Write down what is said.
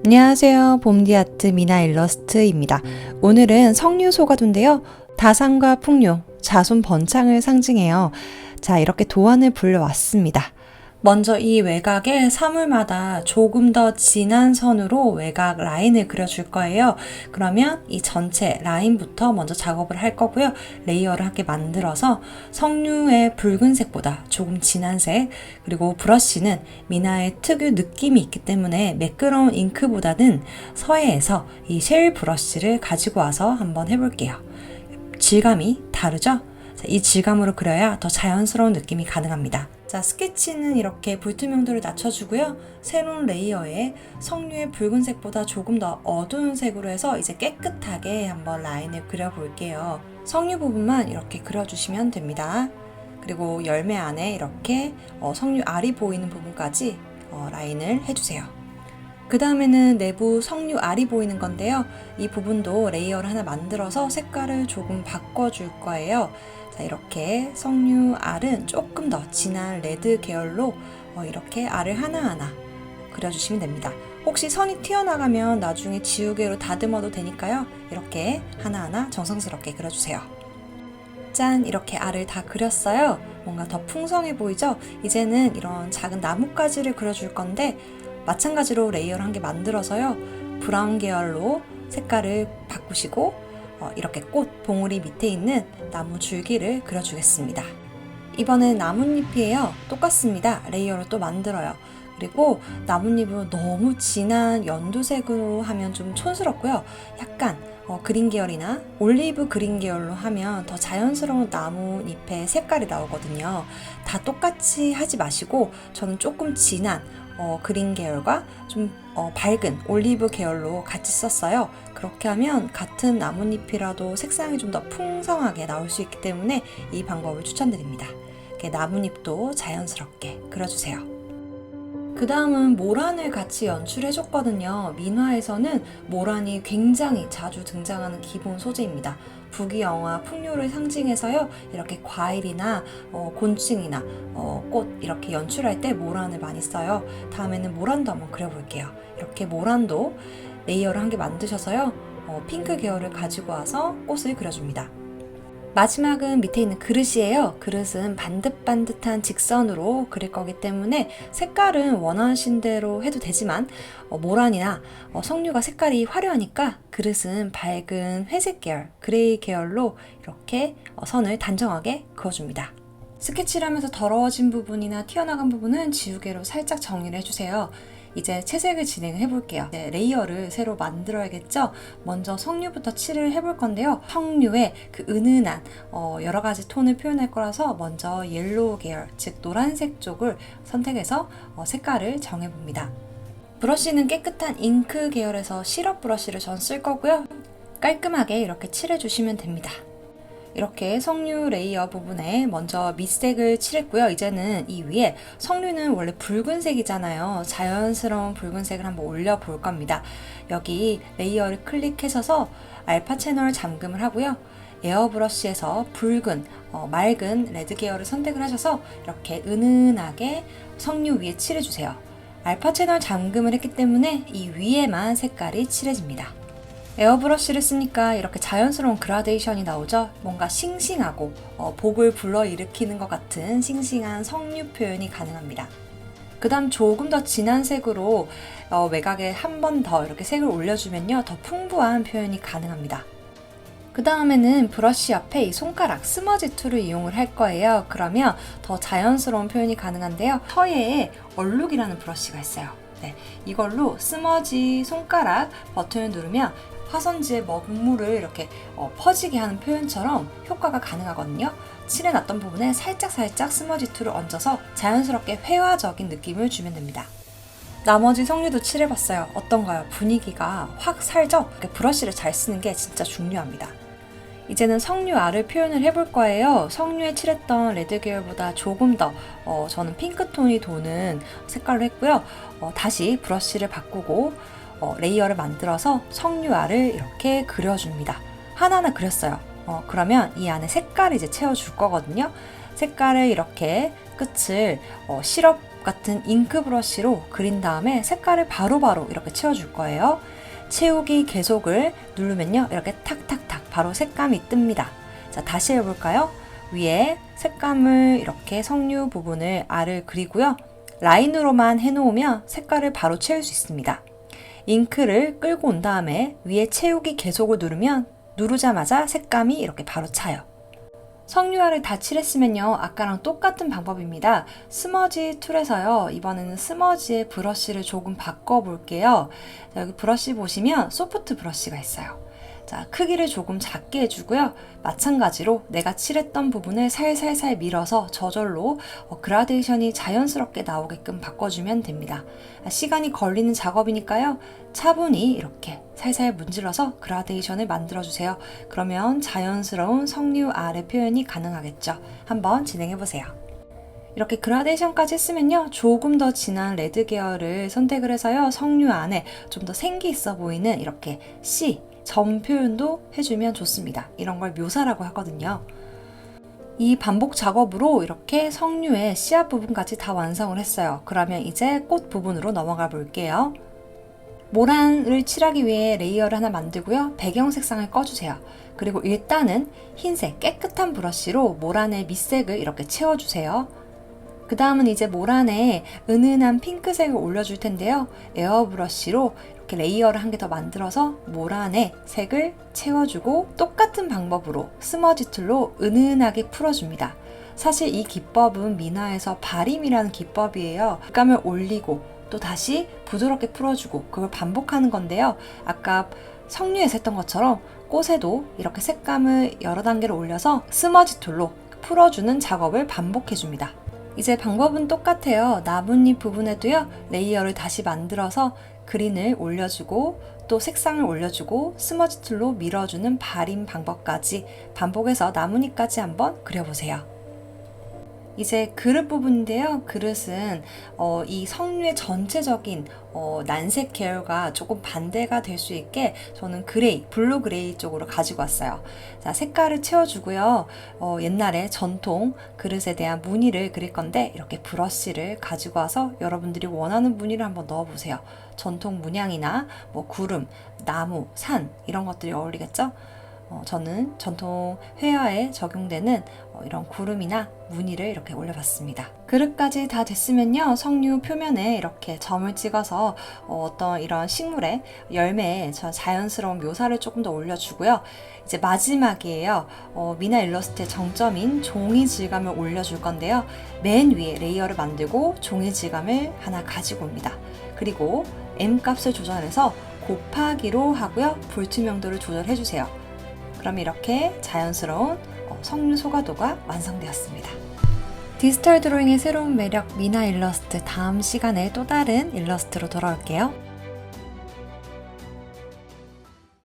안녕하세요. 봄디아트 미나 일러스트입니다. 오늘은 석류 소가도인데요. 다산과 풍요, 자손 번창을 상징해요. 자, 이렇게 도안을 불려왔습니다. 먼저 이 외곽에 사물마다 조금 더 진한 선으로 외곽 라인을 그려줄 거예요. 그러면 이 전체 라인부터 먼저 작업을 할 거고요. 레이어를 함께 만들어서 석류의 붉은색보다 조금 진한 색, 그리고 브러쉬는 미나의 특유 느낌이 있기 때문에 매끄러운 잉크보다는 서해에서 이 쉘 브러쉬를 가지고 와서 한번 해볼게요. 질감이 다르죠? 이 질감으로 그려야 더 자연스러운 느낌이 가능합니다. 자, 스케치는 이렇게 불투명도를 낮춰주고요. 새로운 레이어에 석류의 붉은색보다 조금 더 어두운 색으로 해서 이제 깨끗하게 한번 라인을 그려볼게요. 석류 부분만 이렇게 그려주시면 됩니다. 그리고 열매 안에 이렇게 석류 알이 보이는 부분까지 라인을 해주세요. 그 다음에는 내부 석류 알이 보이는 건데요. 이 부분도 레이어를 하나 만들어서 색깔을 조금 바꿔줄 거예요. 자, 이렇게 석류 알은 조금 더 진한 레드 계열로 이렇게 알을 하나하나 그려주시면 됩니다. 혹시 선이 튀어나가면 나중에 지우개로 다듬어도 되니까요. 이렇게 하나하나 정성스럽게 그려주세요. 짠! 이렇게 알을 다 그렸어요. 뭔가 더 풍성해 보이죠? 이제는 이런 작은 나뭇가지를 그려줄 건데 마찬가지로 레이어를 한 개 만들어서요. 브라운 계열로 색깔을 바꾸시고 이렇게 꽃 봉우리 밑에 있는 나무 줄기를 그려주겠습니다. 이번엔 나뭇잎이에요. 똑같습니다. 레이어를 또 만들어요. 그리고 나뭇잎을 너무 진한 연두색으로 하면 좀 촌스럽고요. 약간 그린 계열이나 올리브 그린 계열로 하면 더 자연스러운 나뭇잎의 색깔이 나오거든요. 다 똑같이 하지 마시고 저는 조금 진한 그린 계열과 좀 밝은 올리브 계열로 같이 썼어요. 그렇게 하면 같은 나뭇잎이라도 색상이 좀 더 풍성하게 나올 수 있기 때문에 이 방법을 추천드립니다. 이렇게 나뭇잎도 자연스럽게 그려주세요. 그 다음은 모란을 같이 연출해줬거든요. 민화에서는 모란이 굉장히 자주 등장하는 기본 소재입니다. 부귀영화, 풍요를 상징해서요. 이렇게 과일이나 곤충이나 꽃 이렇게 연출할 때 모란을 많이 써요. 다음에는 모란도 한번 그려볼게요. 이렇게 모란도 레이어를 한 개 만드셔서요. 핑크 계열을 가지고 와서 꽃을 그려줍니다. 마지막은 밑에 있는 그릇이에요. 그릇은 반듯반듯한 직선으로 그릴 거기 때문에 색깔은 원하신 대로 해도 되지만 모란이나 석류가 색깔이 화려하니까 그릇은 밝은 회색 계열, 그레이 계열로 이렇게 선을 단정하게 그어줍니다. 스케치를 하면서 더러워진 부분이나 튀어나간 부분은 지우개로 살짝 정리를 해주세요. 이제 채색을 진행해 볼게요. 레이어를 새로 만들어야겠죠? 먼저 석류부터 칠을 해볼 건데요. 석류의 그 은은한 여러 가지 톤을 표현할 거라서 먼저 옐로우 계열, 즉 노란색 쪽을 선택해서 색깔을 정해봅니다. 브러쉬는 깨끗한 잉크 계열에서 시럽 브러쉬를 전 쓸 거고요. 깔끔하게 이렇게 칠해주시면 됩니다. 이렇게 석류 레이어 부분에 먼저 밑색을 칠했고요. 이제는 이 위에 석류는 원래 붉은색이잖아요. 자연스러운 붉은색을 한번 올려볼 겁니다. 여기 레이어를 클릭하셔서 알파 채널 잠금을 하고요. 에어브러쉬에서 붉은 맑은 레드 계열을 선택을 하셔서 이렇게 은은하게 석류 위에 칠해주세요. 알파 채널 잠금을 했기 때문에 이 위에만 색깔이 칠해집니다. 에어브러쉬를 쓰니까 이렇게 자연스러운 그라데이션이 나오죠. 뭔가 싱싱하고 복을 불러일으키는 것 같은 싱싱한 석류 표현이 가능합니다. 그 다음 조금 더 진한 색으로 외곽에 한 번 더 이렇게 색을 올려주면요. 더 풍부한 표현이 가능합니다. 그 다음에는 브러쉬 옆에 이 손가락 스머지 툴을 이용을 할 거예요. 그러면 더 자연스러운 표현이 가능한데요. 서예에 얼룩이라는 브러쉬가 있어요. 네, 이걸로 스머지 손가락 버튼을 누르면 화선지의 먹물을 이렇게 퍼지게 하는 표현처럼 효과가 가능하거든요. 칠해놨던 부분에 살짝 스머지 툴을 얹어서 자연스럽게 회화적인 느낌을 주면 됩니다. 나머지 석류도 칠해봤어요. 어떤가요? 분위기가 확 살죠? 브러쉬를 잘 쓰는 게 진짜 중요합니다. 이제는 석류 알을 표현을 해볼 거예요. 석류에 칠했던 레드 계열보다 조금 더 저는 핑크톤이 도는 색깔로 했고요. 다시 브러쉬를 바꾸고 레이어를 만들어서 석류 알을 이렇게 그려줍니다. 하나하나 그렸어요. 그러면 이 안에 색깔을 이제 채워줄 거거든요. 색깔을 이렇게 끝을 시럽 같은 잉크 브러쉬로 그린 다음에 색깔을 바로바로 이렇게 채워줄 거예요. 채우기 계속을 누르면요, 이렇게 탁탁탁 바로 색감이 뜹니다. 자, 다시 해볼까요? 위에 색감을 이렇게 석류 부분을 알을 그리고요, 라인으로만 해놓으면 색깔을 바로 채울 수 있습니다. 잉크를 끌고 온 다음에 위에 채우기 계속을 누르면 누르자마자 색감이 이렇게 바로 차요. 석류알을 다 칠했으면요, 아까랑 똑같은 방법입니다. 스머지 툴에서요, 이번에는 스머지의 브러쉬를 조금 바꿔볼게요. 자, 여기 브러쉬 보시면 소프트 브러쉬가 있어요. 자, 크기를 조금 작게 해주고요. 마찬가지로 내가 칠했던 부분을 살살살 밀어서 저절로 그라데이션이 자연스럽게 나오게끔 바꿔주면 됩니다. 시간이 걸리는 작업이니까요, 차분히 이렇게 살살 문질러서 그라데이션을 만들어주세요. 그러면 자연스러운 석류알의 표현이 가능하겠죠. 한번 진행해보세요. 이렇게 그라데이션까지 했으면요, 조금 더 진한 레드 계열을 선택을 해서요, 석류 안에 좀 더 생기 있어 보이는 이렇게 C, 점 표현도 해주면 좋습니다. 이런 걸 묘사라고 하거든요. 이 반복 작업으로 이렇게 석류의 씨앗 부분까지 다 완성을 했어요. 그러면 이제 꽃 부분으로 넘어가 볼게요. 모란을 칠하기 위해 레이어를 하나 만들고요, 배경 색상을 꺼주세요. 그리고 일단은 흰색 깨끗한 브러쉬로 모란의 밑색을 이렇게 채워주세요. 그 다음은 이제 모란에 은은한 핑크색을 올려줄 텐데요, 에어브러쉬로 이렇게 레이어를 한 개 더 만들어서 모란의 색을 채워주고 똑같은 방법으로 스머지 툴로 은은하게 풀어줍니다. 사실 이 기법은 미나에서 바림이라는 기법이에요. 색감을 올리고 또 다시 부드럽게 풀어주고 그걸 반복하는 건데요, 아까 석류에서 했던 것처럼 꽃에도 이렇게 색감을 여러 단계로 올려서 스머지 툴로 풀어주는 작업을 반복해줍니다. 이제 방법은 똑같아요. 나뭇잎 부분에도요, 레이어를 다시 만들어서 그린을 올려주고 또 색상을 올려주고 스머지 툴로 밀어주는 바림 방법까지 반복해서 나뭇잎까지 한번 그려보세요. 이제 그릇 부분인데요, 그릇은 이 석류의 전체적인 난색 계열과 조금 반대가 될 수 있게 저는 그레이, 블루 그레이 쪽으로 가지고 왔어요. 자, 색깔을 채워주고요, 옛날에 전통 그릇에 대한 무늬를 그릴 건데 이렇게 브러쉬를 가지고 와서 여러분들이 원하는 무늬를 한번 넣어보세요. 전통 문양이나 뭐 구름, 나무, 산 이런 것들이 어울리겠죠? 저는 전통 회화에 적용되는 이런 구름이나 무늬를 이렇게 올려봤습니다. 그릇까지 다 됐으면요, 석류 표면에 이렇게 점을 찍어서 어떤 이런 식물의 열매의 자연스러운 묘사를 조금 더 올려주고요. 이제 마지막이에요. 미나 일러스트의 정점인 종이 질감을 올려줄 건데요, 맨 위에 레이어를 만들고 종이 질감을 하나 가지고 옵니다. 그리고 M값을 조절해서 곱하기로 하고요, 불투명도를 조절해주세요. 그럼 이렇게 자연스러운 석류 소가도가 완성되었습니다. 디지털 드로잉의 새로운 매력 미나 일러스트, 다음 시간에 또 다른 일러스트로 돌아올게요.